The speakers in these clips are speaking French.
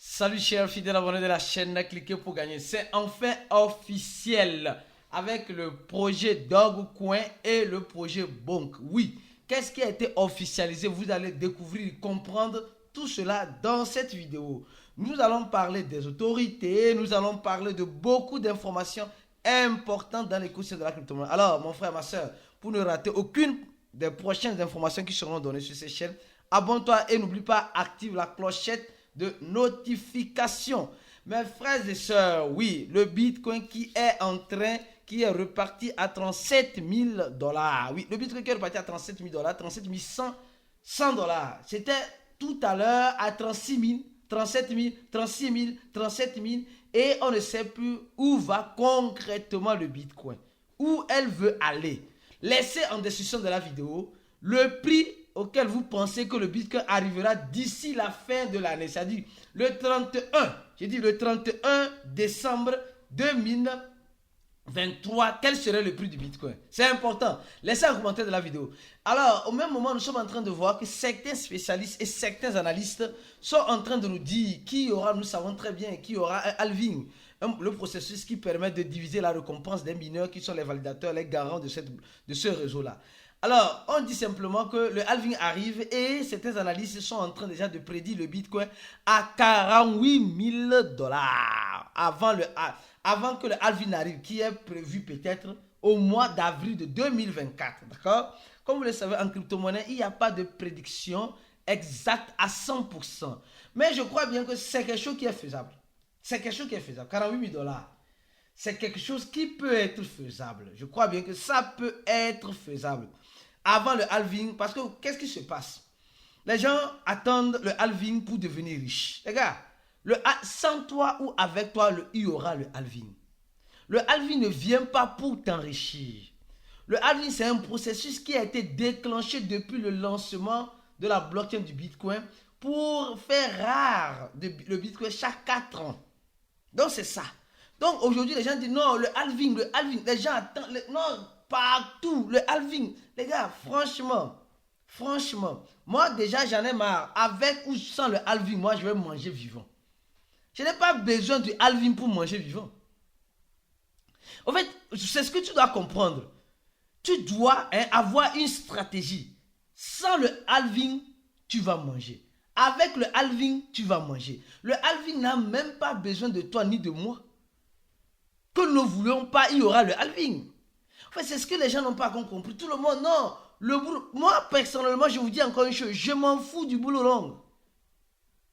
Salut chers fidèles abonnés de la chaîne, cliquez pour gagner. C'est enfin officiel avec le projet Dogecoin et le projet Bonk. Oui, qu'est-ce qui a été officialisé? Vous allez découvrir et comprendre tout cela dans cette vidéo. Nous allons parler des autorités, nous allons parler de beaucoup d'informations importantes dans l'écosystème de la crypto-monnaie. Alors mon frère, ma soeur, pour ne rater aucune des prochaines informations qui seront données sur cette chaîne, abonne-toi et n'oublie pas, active la clochette de notification. Mes frères et sœurs, oui, le Bitcoin qui est reparti à 37 000 $. Oui, le Bitcoin qui est reparti à 37 000 $, 37 100 $. C'était tout à l'heure à 36 000, 37 000, 36 000, 37 000. Et on ne sait plus où va concrètement le Bitcoin. Où elle veut aller. Laissez en description de la vidéo le prix auquel vous pensez que le Bitcoin arrivera d'ici la fin de l'année. C'est-à-dire le 31, j'ai dit le 31 décembre 2023, quel serait le prix du Bitcoin? C'est important. Laissez un commentaire de la vidéo. Alors, au même moment, nous sommes en train de voir que certains spécialistes et certains analystes sont en train de nous dire qu'il y aura, nous savons très bien, qu'il y aura un halving. Le processus qui permet de diviser la récompense des mineurs qui sont les validateurs, les garants de ce réseau-là. Alors, on dit simplement que le halving arrive et certains analystes sont en train déjà de prédire le Bitcoin à 48 000 $. Avant que le halving arrive, qui est prévu peut-être au mois d'avril de 2024. D'accord? Comme vous le savez, en crypto-monnaie, il n'y a pas de prédiction exacte à 100%. Mais je crois bien que c'est quelque chose qui est faisable. C'est quelque chose qui est faisable. 48 000 $. C'est quelque chose qui peut être faisable. Je crois bien que ça peut être faisable. Avant le halving, parce que qu'est-ce qui se passe? Les gens attendent le halving pour devenir riches. Les gars, sans toi ou avec toi, il y aura le halving. Le halving ne vient pas pour t'enrichir. Le halving, c'est un processus qui a été déclenché depuis le lancement de la blockchain du Bitcoin pour faire rare le Bitcoin chaque 4 ans. Donc, c'est ça. Donc, aujourd'hui, les gens disent non, le halving. Les gens attendent. Non, partout, le halving. Les gars, franchement, moi déjà, j'en ai marre. Avec ou sans le halving, moi, je vais manger vivant. Je n'ai pas besoin du halving pour manger vivant. En fait, c'est ce que tu dois comprendre. Tu dois avoir une stratégie. Sans le halving, tu vas manger. Avec le halving, tu vas manger. Le halving n'a même pas besoin de toi ni de moi. Que nous ne voulions pas, il y aura le halving. En fait, c'est ce que les gens n'ont pas compris. Tout le monde, non. Moi, personnellement, je vous dis encore une chose. Je m'en fous du boulot long.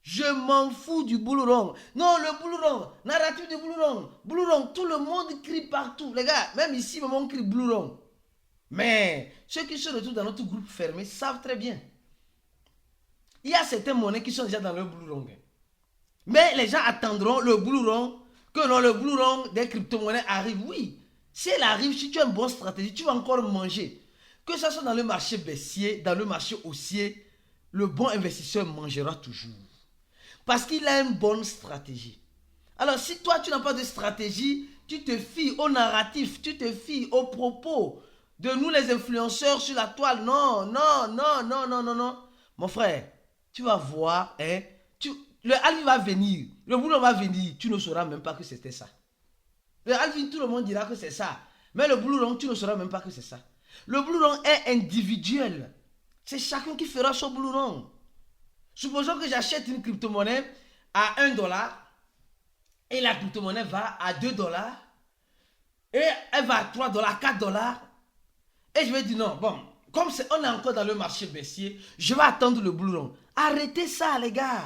Je m'en fous du boulot long. Non, le boulot long. Narratif de boulot long. Boulot long. Tout le monde crie partout. Les gars, même ici, on crie boulot long. Mais ceux qui se retrouvent dans notre groupe fermé savent très bien. Il y a certaines monnaies qui sont déjà dans le boulot long. Mais les gens attendront le boulot long. Que non, le boulot long des crypto-monnaies arrive. Oui. Si elle arrive, si tu as une bonne stratégie, tu vas encore manger. Que ce soit dans le marché baissier, dans le marché haussier, le bon investisseur mangera toujours. Parce qu'il a une bonne stratégie. Alors, si toi, tu n'as pas de stratégie, tu te fies au narratif, tu te fies aux propos de nous, les influenceurs sur la toile. Non. Mon frère, tu vas voir, le halving va venir, le boulot va venir, tu ne sauras même pas que c'était ça. Le halving, tout le monde dira que c'est ça. Mais le blue long, tu ne sauras même pas que c'est ça. Le blue long est individuel. C'est chacun qui fera son blue long. Supposons que j'achète une crypto-monnaie à 1 $. Et la crypto-monnaie va à 2 $. Et elle va à 3 $, 4 $. Et je vais dire non, bon, comme on est encore dans le marché baissier, je vais attendre le blue long. Arrêtez ça, les gars.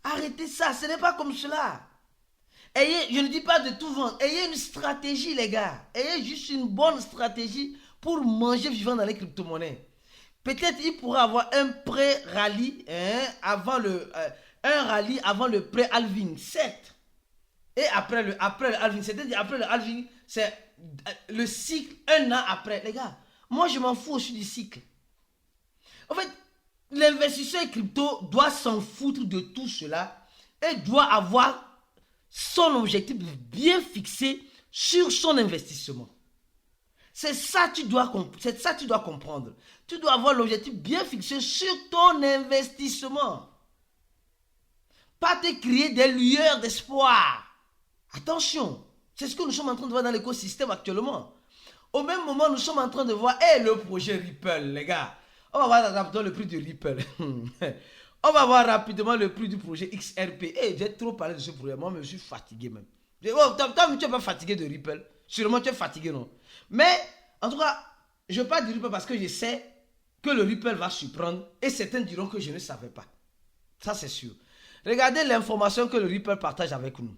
Arrêtez ça, ce n'est pas comme cela. Je ne dis pas de tout vendre. Ayez une stratégie, les gars. Ayez juste une bonne stratégie pour manger vivant dans les crypto-monnaies. Peut-être il pourra avoir un pré-rallye un rallye avant le pré-halving, 7. Et après le halving, c'est-à-dire après le halving, c'est le cycle 1 an après. Les gars, moi je m'en fous aussi du cycle. En fait, l'investisseur crypto doit s'en foutre de tout cela et doit avoir son objectif bien fixé sur son investissement. C'est ça que tu dois comprendre. Tu dois avoir l'objectif bien fixé sur ton investissement. Pas va te créer des lueurs d'espoir. Attention, c'est ce que nous sommes en train de voir dans l'écosystème actuellement. Au même moment, nous sommes en train de voir le projet Ripple, les gars. On va voir rapidement le prix de Ripple. On va voir rapidement le prix du projet XRP. J'ai trop parlé de ce projet. Moi, je suis fatigué même. Toi, tu n'es pas fatigué de Ripple. Sûrement, tu es fatigué, non? Mais, en tout cas, je ne veux pas dire Ripple parce que je sais que le Ripple va surprendre. Et certains diront que je ne savais pas. Ça, c'est sûr. Regardez l'information que le Ripple partage avec nous.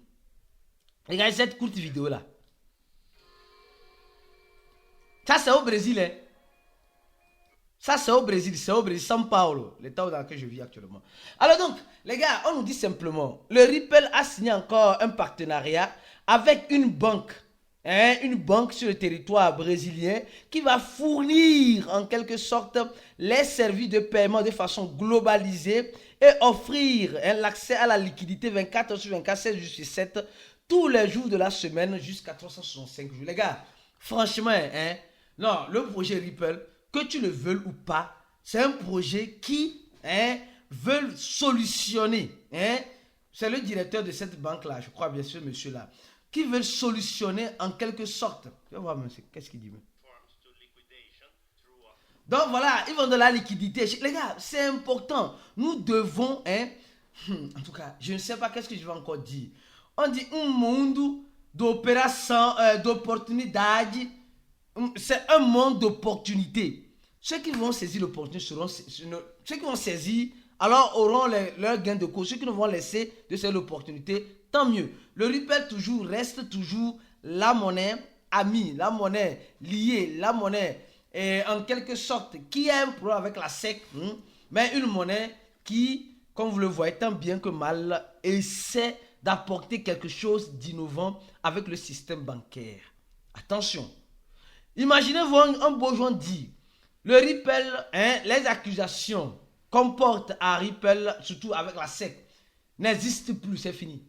Regardez cette courte vidéo-là. Ça, c'est au Brésil, hein. Ça, c'est au Brésil, São Paulo, l'état dans lequel je vis actuellement. Alors donc, les gars, on nous dit simplement, le Ripple a signé encore un partenariat avec une banque sur le territoire brésilien qui va fournir en quelque sorte les services de paiement de façon globalisée et offrir l'accès à la liquidité 24 heures sur 24, 7 jours sur 7, tous les jours de la semaine jusqu'à 365 jours. Les gars, franchement, non, le projet Ripple, que tu le veuilles ou pas, c'est un projet qui veut solutionner. C'est le directeur de cette banque-là, je crois bien sûr, monsieur-là, qui veut solutionner en quelque sorte. Je vais voir, monsieur, qu'est-ce qu'il dit? Donc voilà, ils vont de la liquidité. Les gars, c'est important. Nous devons, en tout cas, je ne sais pas qu'est-ce que je vais encore dire. On dit un monde d'opération, d'opportunité. C'est un monde d'opportunités. Ceux qui vont saisir l'opportunité seront ceux qui vont saisir, alors auront leur gain de cause. Ceux qui ne vont laisser de cette opportunité, tant mieux. Le Ripple reste toujours la monnaie amie, la monnaie liée, la monnaie en quelque sorte qui a un problème avec la SEC, mais une monnaie qui, comme vous le voyez, tant bien que mal, essaie d'apporter quelque chose d'innovant avec le système bancaire. Attention. Imaginez-vous un beau jour dit, le Ripple, les accusations qu'on porte à Ripple, surtout avec la SEC, n'existent plus, c'est fini.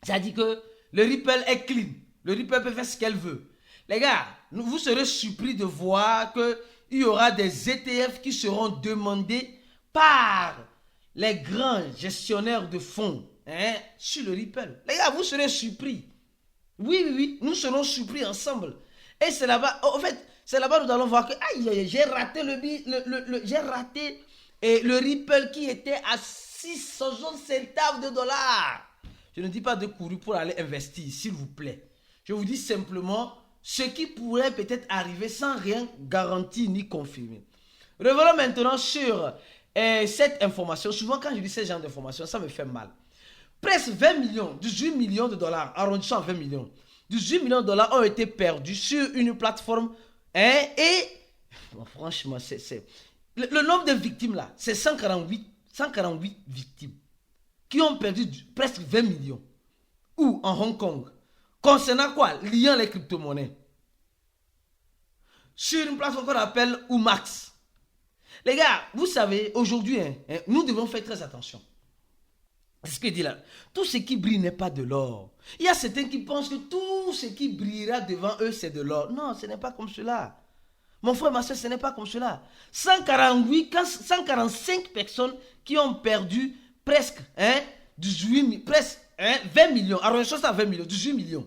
C'est-à-dire que le Ripple est clean. Le Ripple peut faire ce qu'elle veut. Les gars, vous serez surpris de voir qu'il y aura des ETF qui seront demandés par les grands gestionnaires de fonds sur le Ripple. Les gars, vous serez surpris. Oui, nous serons surpris ensemble. Et c'est là-bas, en fait, c'est là-bas nous allons voir que j'ai raté le Ripple qui était à 660 centaves de dollars. Je ne dis pas de courir pour aller investir, s'il vous plaît. Je vous dis simplement ce qui pourrait peut-être arriver sans rien garantir ni confirmer. Revenons maintenant sur cette information. Souvent, quand je dis ce genre d'information, ça me fait mal. Presque 20 millions, 18 millions de dollars, arrondissons à 20 millions. 18 millions de dollars ont été perdus sur une plateforme. Bon, franchement, le nombre de victimes là, c'est 148 victimes qui ont perdu presque 20 millions. Où? En Hong Kong. Concernant quoi? Liant les crypto-monnaies. Sur une plateforme qu'on appelle Umax. Les gars, vous savez, aujourd'hui, nous devons faire très attention. C'est ce que dit là. Tout ce qui brille n'est pas de l'or. Il y a certains qui pensent que tout ce qui brillera devant eux, c'est de l'or. Non, ce n'est pas comme cela. Mon frère, ma soeur, ce n'est pas comme cela. 145 personnes qui ont perdu presque 20 millions. Arrondissons ça à 20 millions, 18 millions.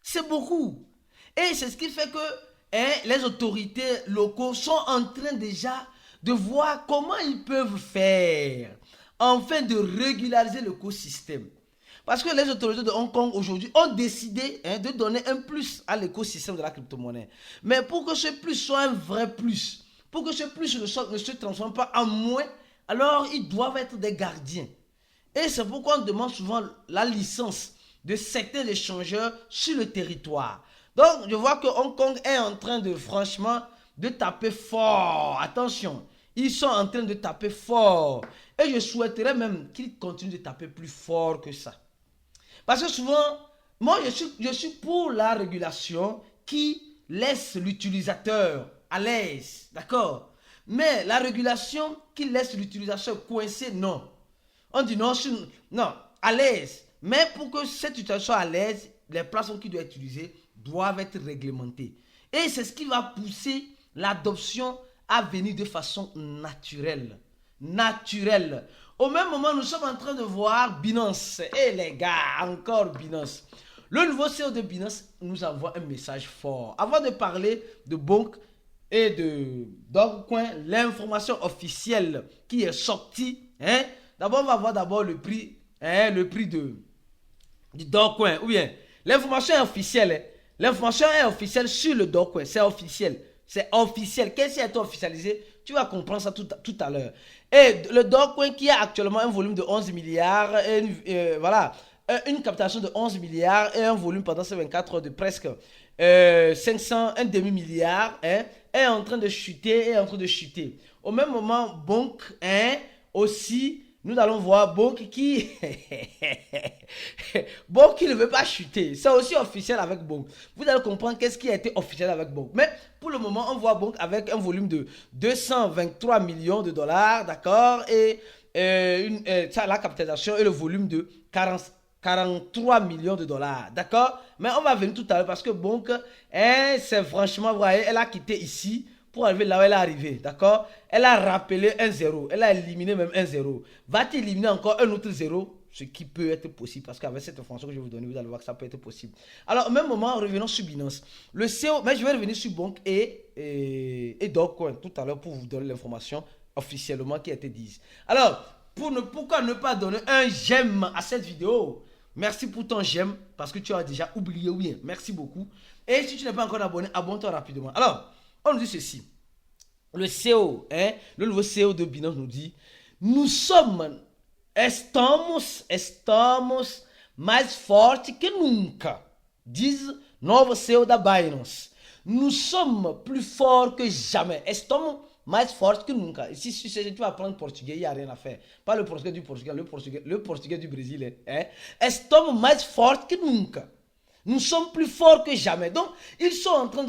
C'est beaucoup. Et c'est ce qui fait que les autorités locaux sont en train déjà de voir comment ils peuvent faire afin de régulariser l'écosystème. Parce que les autorités de Hong Kong aujourd'hui ont décidé de donner un plus à l'écosystème de la crypto-monnaie. Mais pour que ce plus soit un vrai plus, pour que ce plus ne se transforme pas en moins, alors ils doivent être des gardiens. Et c'est pourquoi on demande souvent la licence de certains échangeurs sur le territoire. Donc je vois que Hong Kong est en train de franchement de taper fort. Attention, ils sont en train de taper fort. Et je souhaiterais même qu'ils continuent de taper plus fort que ça. Parce que souvent, moi je suis pour la régulation qui laisse l'utilisateur à l'aise. D'accord? Mais la régulation qui laisse l'utilisateur coincé, non. On dit non, à l'aise. Mais pour que cette utilisation soit à l'aise, les plateformes qu'il doit utiliser doivent être réglementées. Et c'est ce qui va pousser l'adoption à venir de façon naturelle. Au même moment, nous sommes en train de voir Binance. Et les gars, encore Binance. Le nouveau CEO de Binance nous envoie un message fort. Avant de parler de Bonk et de Dogecoin, l'information officielle qui est sortie, d'abord on va voir d'abord le prix du Dogecoin. Ou bien, l'information est officielle. L'information est officielle sur le Dogecoin. C'est officiel. C'est officiel. Qu'est-ce qui a été officialisé? Tu vas comprendre ça tout à l'heure. Et le Dogecoin qui a actuellement un volume de 11 milliards, une captation de 11 milliards et un volume pendant ces 24 heures de presque 500, un demi-milliard, est en train de chuter, Au même moment, Bonk, aussi, nous allons voir Bonk qui Bonk qui ne veut pas chuter. C'est aussi officiel avec Bonk. Vous allez comprendre qu'est-ce qui a été officiel avec Bonk. Mais pour le moment, on voit Bonk avec un volume de 223 millions de dollars, d'accord, et la capitalisation et le volume de 43 millions de dollars, d'accord. Mais on va venir tout à l'heure parce que Bonk, c'est franchement, vous voyez, elle a quitté ici pour arriver là où elle est arrivée, d'accord. Elle a rappelé un 0, elle a éliminé même un 0. Va-t-il éliminer encore un autre 0? Ce qui peut être possible, parce qu'avec cette information que je vais vous donner, vous allez voir que ça peut être possible. Alors, au même moment, revenons sur Binance. Le CEO, mais je vais revenir sur Bonk et Dogecoin tout à l'heure pour vous donner l'information officiellement qui a été dite. Alors, pourquoi ne pas donner un j'aime à cette vidéo? Merci pour ton j'aime, parce que tu as déjà oublié, oui, merci beaucoup. Et si tu n'es pas encore abonné, abonne-toi rapidement. Alors, on nous dit ceci. Le CEO, le nouveau CEO de Binance nous dit, estamos mais forte que nunca, diz novo CEO da Binance. Nous sommes plus forts que jamais. Estamos mais forte que nunca. Ici, si tu vas apprendre portugais, il n'y a rien à faire. Pas le portugais du Portugal, le portugais du Brésil. Estamos mais forte que nunca. Nous sommes plus forts que jamais. Donc, nous sommes en train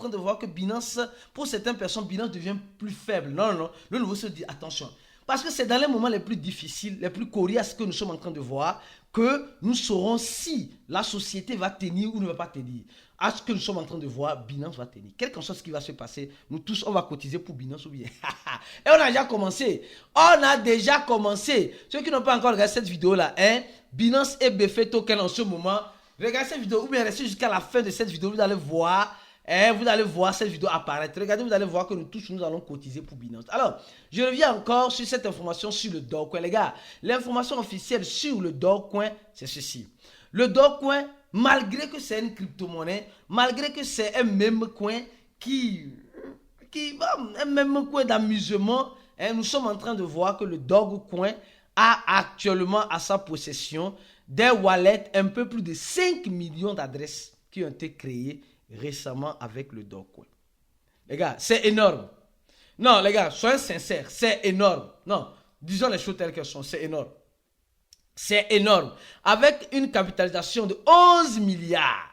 de voir que Binance, pour certaines personnes, Binance devient plus faible. Non. Le nouveau se dit, attention. Parce que c'est dans les moments les plus difficiles, les plus coriaces que nous sommes en train de voir, que nous saurons si la société va tenir ou ne va pas tenir. À ce que nous sommes en train de voir, Binance va tenir. Quelque chose qui va se passer, nous tous, on va cotiser pour Binance ou bien. Et on a déjà commencé. Ceux qui n'ont pas encore regardé cette vidéo-là, Binance et BF Token en ce moment. Regardez cette vidéo ou bien restez jusqu'à la fin de cette vidéo, vous allez voir cette vidéo apparaître. Regardez, vous allez voir que nous tous, nous allons cotiser pour Binance. Alors, je reviens encore sur cette information sur le Dogecoin. Les gars, l'information officielle sur le Dogecoin, c'est ceci. Le Dogecoin, malgré que c'est une crypto-monnaie, malgré que c'est un même coin un même coin d'amusement, nous sommes en train de voir que le Dogecoin a actuellement à sa possession des wallets, un peu plus de 5 millions d'adresses qui ont été créées récemment avec le Dogecoin. Les gars, c'est énorme. Non, les gars, soyez sincères, c'est énorme. Non, disons les choses telles qu'elles sont, c'est énorme. C'est énorme. Avec une capitalisation de 11 milliards.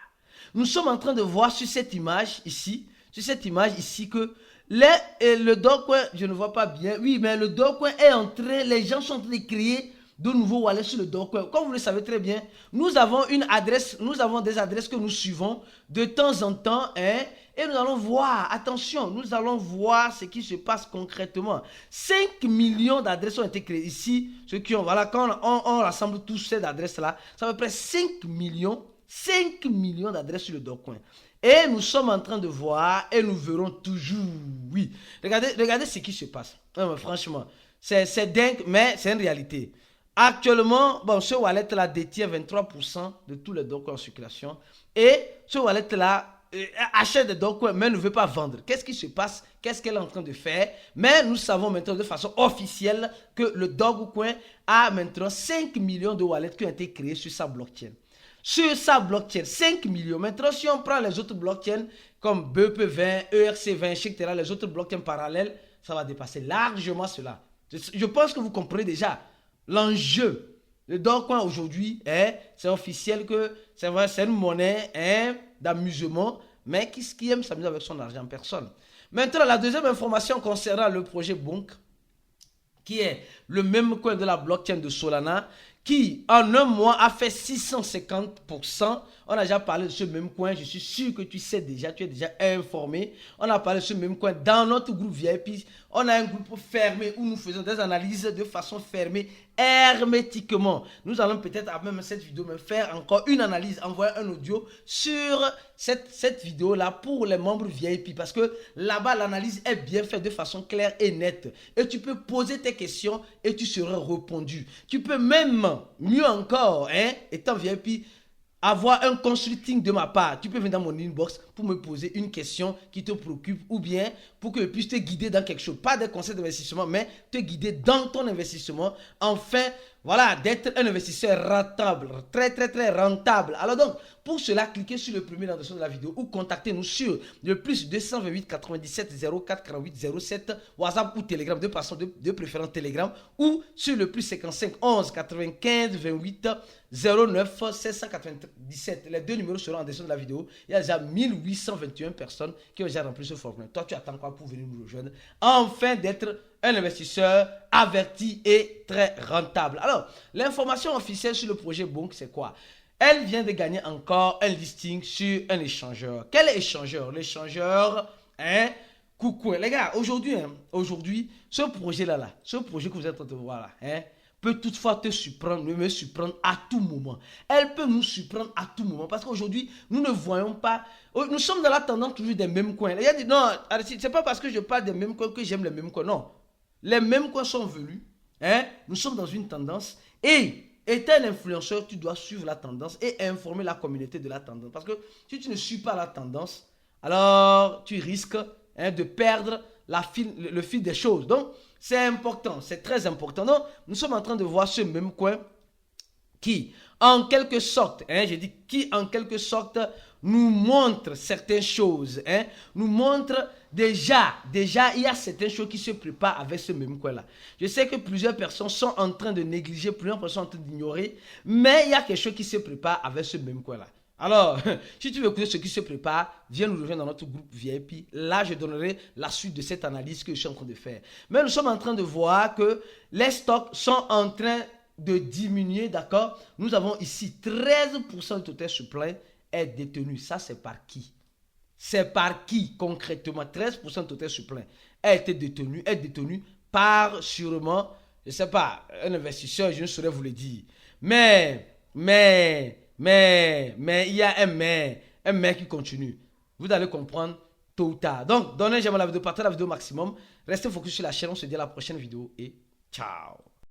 Nous sommes en train de voir sur cette image ici, que le Dogecoin, je ne vois pas bien, oui, mais le Dogecoin est en train, les gens sont en train de créer de nouveaux wallets sur le Dogecoin. Comme vous le savez très bien, nous avons des adresses que nous suivons de temps en temps, et nous allons voir, attention, nous allons voir ce qui se passe concrètement. 5 millions d'adresses ont été créées ici. Ceux qui ont, voilà, quand on rassemble tous ces adresses-là, ça fait près 5 millions d'adresses sur le Dogecoin. Et nous sommes en train de voir, et nous verrons toujours, oui. Regardez ce qui se passe. Non, mais franchement, c'est dingue, mais c'est une réalité. Actuellement, ce wallet-là détient 23% de tous les Dogecoins en circulation. Et ce wallet-là achète des Dogecoins, mais ne veut pas vendre. Qu'est-ce qui se passe? Qu'est-ce qu'elle est en train de faire? Mais nous savons maintenant de façon officielle que le Dogecoin a maintenant 5 millions de wallets qui ont été créés sur sa blockchain. Sur sa blockchain, 5 millions. Maintenant, si on prend les autres blockchains comme BEP20, ERC20, etc., les autres blockchains parallèles, ça va dépasser largement cela. Je pense que vous comprenez déjà l'enjeu. Le Dogecoin aujourd'hui, c'est officiel que c'est vrai, c'est une monnaie d'amusement, mais qui aime s'amuser avec son argent? Personne. Maintenant, la deuxième information concernant le projet Bonk, qui est le même coin de la blockchain de Solana, qui en un mois a fait 650%. On a déjà parlé de ce même coin, je suis sûr que tu sais déjà, tu es déjà informé. On a parlé de ce même coin dans notre groupe VIP. On a un groupe fermé où nous faisons des analyses de façon fermée, hermétiquement. Nous allons peut-être, après cette vidéo, me faire encore une analyse, envoyer un audio sur cette vidéo-là pour les membres VIP. Parce que là-bas, l'analyse est bien faite de façon claire et nette. Et tu peux poser tes questions et tu seras répondu. Tu peux même, mieux encore, étant VIP, avoir un consulting de ma part. Tu peux venir dans mon inbox pour me poser une question qui te préoccupe ou bien pour que je puisse te guider dans quelque chose. Pas des conseils d'investissement, mais te guider dans ton investissement. Enfin, voilà, d'être un investisseur rentable, très rentable. Alors donc, pour cela, cliquez sur le premier dans la description de la vidéo ou contactez-nous sur le plus 228 97 04 48 07 WhatsApp ou Telegram, de préférence Telegram, ou sur le plus 55 11 95 28 09 797. Les deux numéros seront en description de la vidéo. Il y a déjà 1821 personnes qui ont déjà rempli ce formulaire. Toi, tu attends quoi pour venir nous rejoindre? Enfin, d'être un investisseur averti et très rentable. Alors, l'information officielle sur le projet Bonk, c'est quoi? Elle vient de gagner encore un listing sur un échangeur. Quel échangeur? L'échangeur, Coucou. Les gars, aujourd'hui, ce projet-là, ce projet que vous êtes en train de voir là, peut toutefois te surprendre, me surprendre à tout moment. Elle peut nous surprendre à tout moment parce qu'aujourd'hui, nous ne voyons pas. Nous sommes dans la tendance toujours des mêmes coins. Il y a dit non, c'est pas parce que je parle des mêmes coins que j'aime les mêmes coins. Non. Les mêmes coins sont venus. Nous sommes dans une tendance et étant un influenceur, tu dois suivre la tendance et informer la communauté de la tendance. Parce que si tu ne suis pas la tendance, alors tu risques de perdre le fil des choses. Donc, c'est important, c'est très important. Donc, nous sommes en train de voir ce même coin qui, en quelque sorte, qui en quelque sorte nous montre certaines choses, nous montre déjà, il y a certaines choses qui se préparent avec ce même coin-là. Je sais que plusieurs personnes sont en train de négliger, plusieurs personnes sont en train d'ignorer, mais il y a quelque chose qui se prépare avec ce même coin-là. Alors, si tu veux écouter ce qui se prépare, viens nous rejoindre dans notre groupe VIP. Là, je donnerai la suite de cette analyse que je suis en train de faire. Mais nous sommes en train de voir que les stocks sont en train de diminuer, d'accord? Nous avons ici 13% du total supply est détenu. Ça, c'est par qui? C'est par qui concrètement? 13% du total supply est détenu par sûrement, je ne sais pas, un investisseur, je ne saurais vous le dire. Mais il y a un mais qui continue. Vous allez comprendre tôt ou tard. Donc, donnez j'aime la vidéo, partagez la vidéo au maximum. Restez focus sur la chaîne. On se dit à la prochaine vidéo et ciao.